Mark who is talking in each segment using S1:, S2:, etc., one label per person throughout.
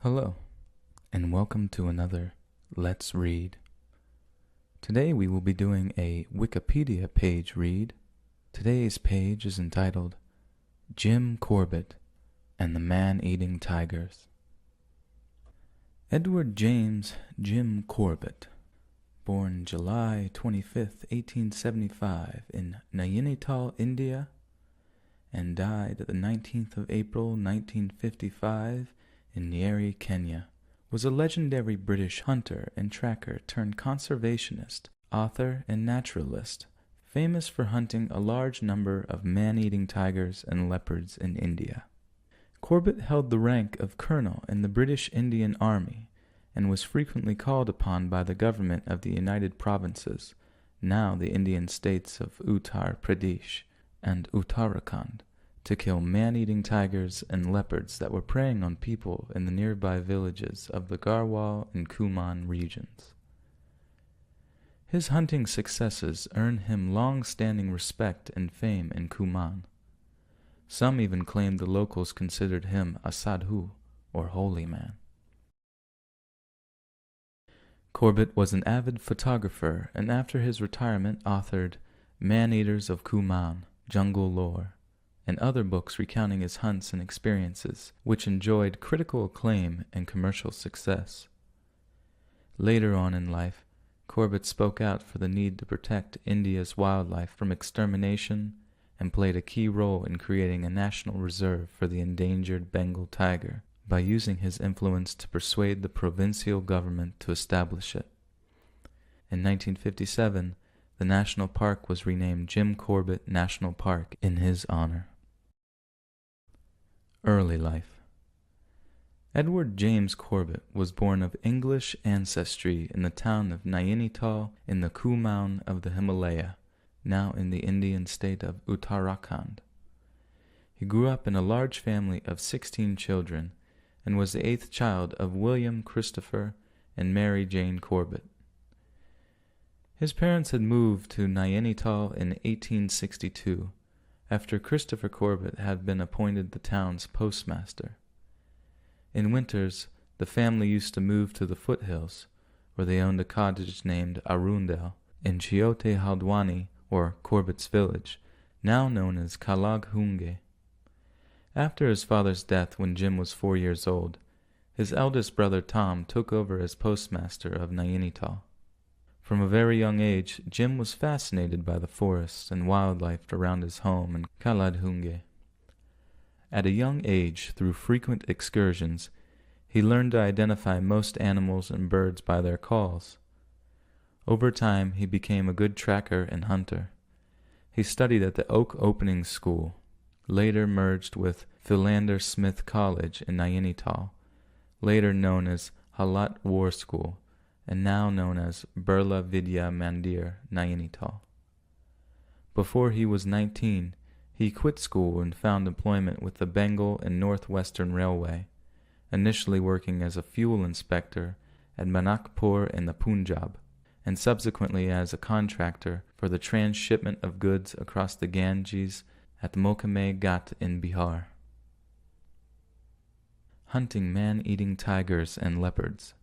S1: Hello, and welcome to another Let's Read. Today we will be doing a Wikipedia page read. Today's page is entitled Jim Corbett and the Man-Eating Tigers. Edward James Jim Corbett, born July 25th, 1875 in Nainital, India, and died the 19th of April, 1955 in Nyeri, Kenya, was a legendary British hunter and tracker turned conservationist, author, and naturalist, famous for hunting a large number of man-eating tigers and leopards in India. Corbett held the rank of colonel in the British Indian Army and was frequently called upon by the government of the United Provinces, now the Indian states of Uttar Pradesh and Uttarakhand, to kill man-eating tigers and leopards that were preying on people in the nearby villages of the Garhwal and Kumaon regions. His hunting successes earned him long-standing respect and fame in Kumaon. Some even claimed the locals considered him a sadhu, or holy man. Corbett was an avid photographer, and after his retirement authored Man-Eaters of Kumaon, Jungle Lore, and other books recounting his hunts and experiences, which enjoyed critical acclaim and commercial success. Later on in life, Corbett spoke out for the need to protect India's wildlife from extermination and played a key role in creating a national reserve for the endangered Bengal tiger by using his influence to persuade the provincial government to establish it. In 1957, the national park was renamed Jim Corbett National Park in his honor. Early life. Edward James Corbett was born of English ancestry in the town of Nainital in the Kumaon of the Himalaya, now in the Indian state of Uttarakhand. He grew up in a large family of 16 children and was the eighth child of William Christopher and Mary Jane Corbett. His parents had moved to Nainital in 1862, after Christopher Corbett had been appointed the town's postmaster. In winters, the family used to move to the foothills, where they owned a cottage named Arundel in Chiote Haldwani, or Corbett's village, now known as Kalaghunge. After his father's death when Jim was 4 years old, his eldest brother Tom took over as postmaster of Nainital. From a very young age, Jim was fascinated by the forests and wildlife around his home in Kalaghunge. At a young age, through frequent excursions, he learned to identify most animals and birds by their calls. Over time, he became a good tracker and hunter. He studied at the Oak Opening School, later merged with Philander Smith College in Nainital, later known as Halat War School, and now known as Birla Vidya Mandir, Nainital. Before he was 19, he quit school and found employment with the Bengal and Northwestern Railway, initially working as a fuel inspector at Manakpur in the Punjab, and subsequently as a contractor for the transshipment of goods across the Ganges at the Mokame Ghat in Bihar. Hunting man-eating tigers and leopards.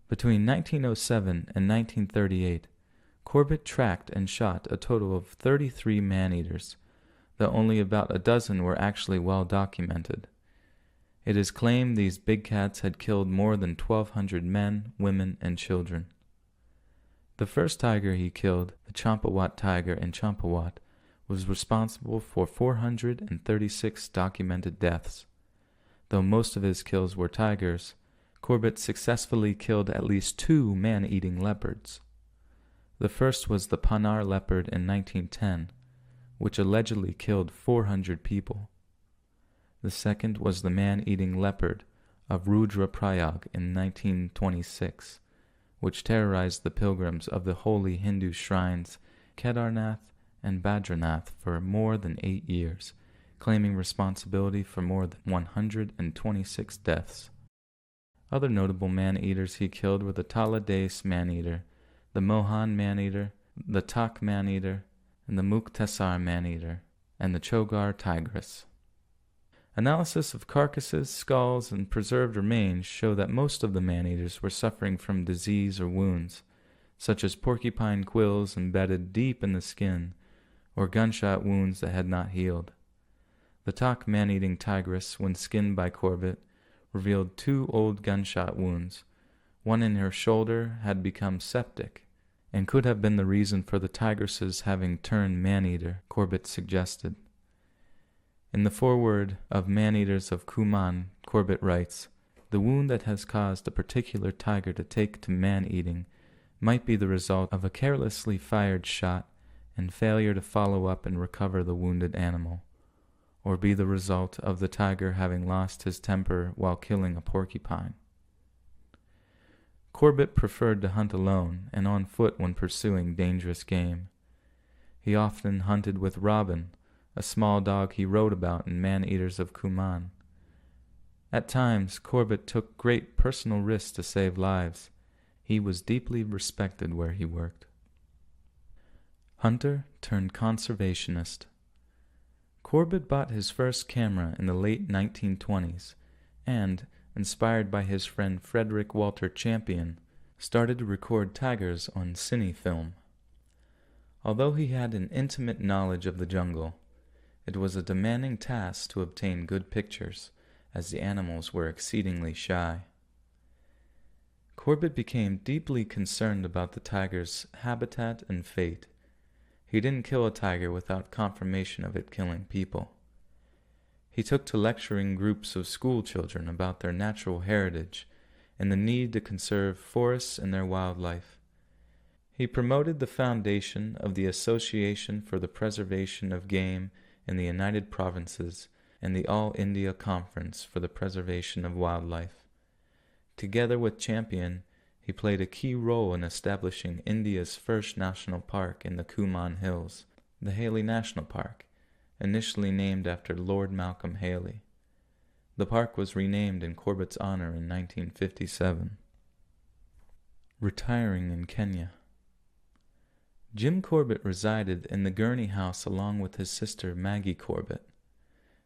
S1: Between 1907 and 1938, Corbett tracked and shot a total of 33 man-eaters, though only about a dozen were actually well documented. It is claimed these big cats had killed more than 1,200 men, women, and children. The first tiger he killed, the Champawat tiger in Champawat, was responsible for 436 documented deaths. Though most of his kills were tigers, Corbett successfully killed at least 2 man-eating leopards. The first was the Panar leopard in 1910, which allegedly killed 400 people. The second was the man-eating leopard of Rudraprayag in 1926, which terrorized the pilgrims of the holy Hindu shrines Kedarnath and Badranath for more than 8 years, claiming responsibility for more than 126 deaths. Other notable man-eaters he killed were the Talades man-eater, the Mohan man-eater, the Tak man-eater, and the Muktasar man-eater, and the Chogar tigress. Analysis of carcasses, skulls, and preserved remains show that most of the man-eaters were suffering from disease or wounds, such as porcupine quills embedded deep in the skin, or gunshot wounds that had not healed. The Tok man-eating tigress, when skinned by Corbett, revealed 2 old gunshot wounds. One in her shoulder had become septic, and could have been the reason for the tigress's having turned man-eater, Corbett suggested. In the foreword of Man-Eaters of Kuman, Corbett writes, "The wound that has caused a particular tiger to take to man-eating might be the result of a carelessly fired shot and failure to follow up and recover the wounded animal, or be the result of the tiger having lost his temper while killing a porcupine." Corbett preferred to hunt alone and on foot when pursuing dangerous game. He often hunted with Robin, a small dog he wrote about in Man-Eaters of Kuman. At times, Corbett took great personal risks to save lives. He was deeply respected where he worked. Hunter turned conservationist. Corbett bought his first camera in the late 1920s and, inspired by his friend Frederick Walter Champion, started to record tigers on cine film. Although he had an intimate knowledge of the jungle, it was a demanding task to obtain good pictures, as the animals were exceedingly shy. Corbett became deeply concerned about the tiger's habitat and fate. He didn't kill a tiger without confirmation of it killing people. He took to lecturing groups of school children about their natural heritage and the need to conserve forests and their wildlife. He promoted the foundation of the Association for the Preservation of Game in the United Provinces and the All India Conference for the Preservation of Wildlife. Together with Champion, he played a key role in establishing India's first national park in the Kuman Hills, the Haley National Park, initially named after Lord Malcolm Haley. The park was renamed in Corbett's honor in 1957. Retiring in Kenya. Jim Corbett resided in the Gurney house along with his sister Maggie Corbett.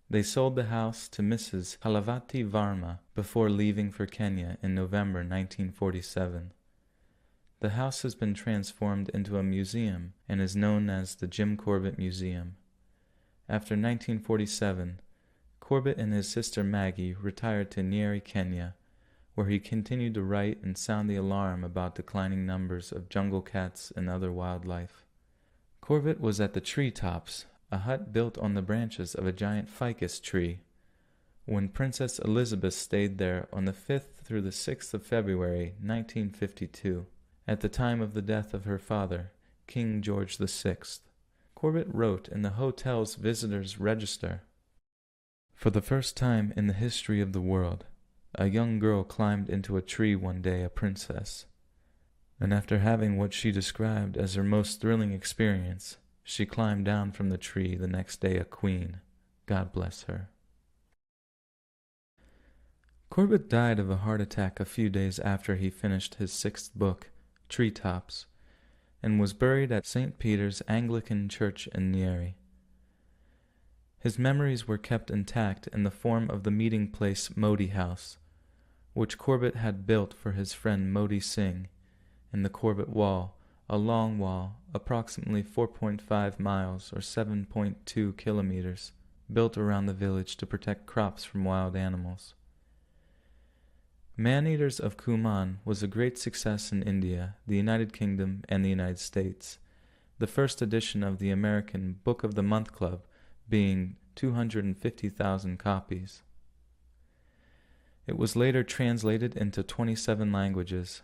S1: They sold the house to Mrs. Halavati Varma before leaving for Kenya in November 1947. The house has been transformed into a museum and is known as the Jim Corbett Museum. After 1947, Corbett and his sister Maggie retired to Nyeri, Kenya, where he continued to write and sound the alarm about declining numbers of jungle cats and other wildlife. Corbett was at the treetops, a hut built on the branches of a giant ficus tree, when Princess Elizabeth stayed there on the 5th through the 6th of February, 1952, at the time of the death of her father, King George VI. Corbett wrote in the hotel's visitors' register, "For the first time in the history of the world, a young girl climbed into a tree one day a princess, and after having what she described as her most thrilling experience, she climbed down from the tree the next day a queen. God bless her." Corbett died of a heart attack a few days after he finished his 6th book, Treetops, and was buried at St. Peter's Anglican Church in Nyeri. His memories were kept intact in the form of the meeting place Modi House, which Corbett had built for his friend Modi Singh, in the Corbett Wall, a long wall, approximately 4.5 miles or 7.2 kilometers, built around the village to protect crops from wild animals. Man-Eaters of Kuman was a great success in India, the United Kingdom, and the United States, the first edition of the American Book of the Month Club being 250,000 copies. It was later translated into 27 languages.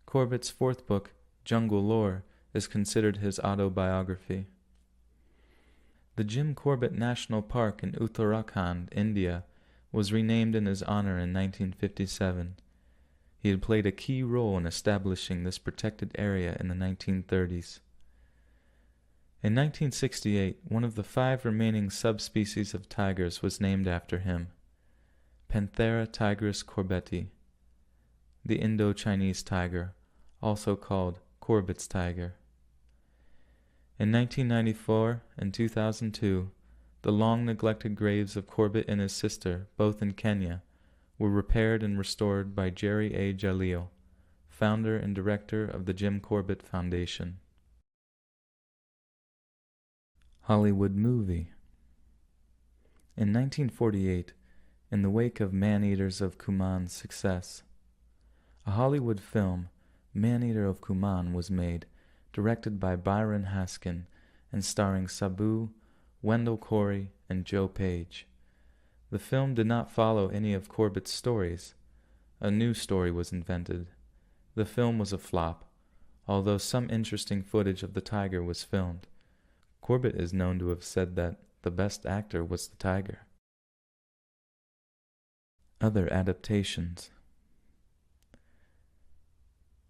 S1: Corbett's 4th book, Jungle Lore, is considered his autobiography. The Jim Corbett National Park in Uttarakhand, India, was renamed in his honor in 1957. He had played a key role in establishing this protected area in the 1930s. In 1968, one of the 5 remaining subspecies of tigers was named after him, Panthera tigris corbetti, the Indo-Chinese tiger, also called Corbett's tiger. In 1994 and 2002, The long-neglected graves of Corbett and his sister, both in Kenya, were repaired and restored by Jerry A. Jalil, founder and director of the Jim Corbett Foundation. Hollywood movie. In 1948, in the wake of Man-Eaters of Kuman's success, a Hollywood film, Man-Eater of Kuman, was made, directed by Byron Haskin and starring Sabu, Wendell Corey, and Joe Page. The film did not follow any of Corbett's stories. A new story was invented. The film was a flop, although some interesting footage of the tiger was filmed. Corbett is known to have said that the best actor was the tiger. Other adaptations.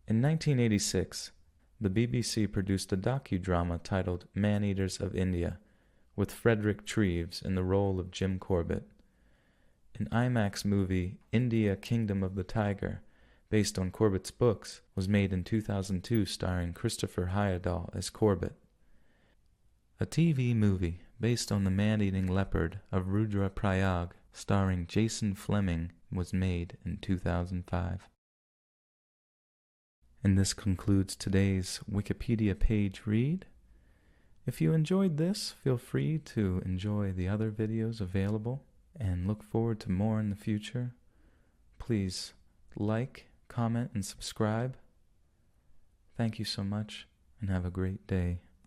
S1: In 1986, the BBC produced a docudrama titled Man-Eaters of India, with Frederick Treves in the role of Jim Corbett. An IMAX movie, India Kingdom of the Tiger, based on Corbett's books, was made in 2002 starring Christopher Heyerdahl as Corbett. A TV movie based on the man-eating leopard of Rudraprayag, starring Jason Fleming, was made in 2005. And this concludes today's Wikipedia page read. If you enjoyed this, feel free to enjoy the other videos available and look forward to more in the future. Please like, comment, and subscribe. Thank you so much, and have a great day.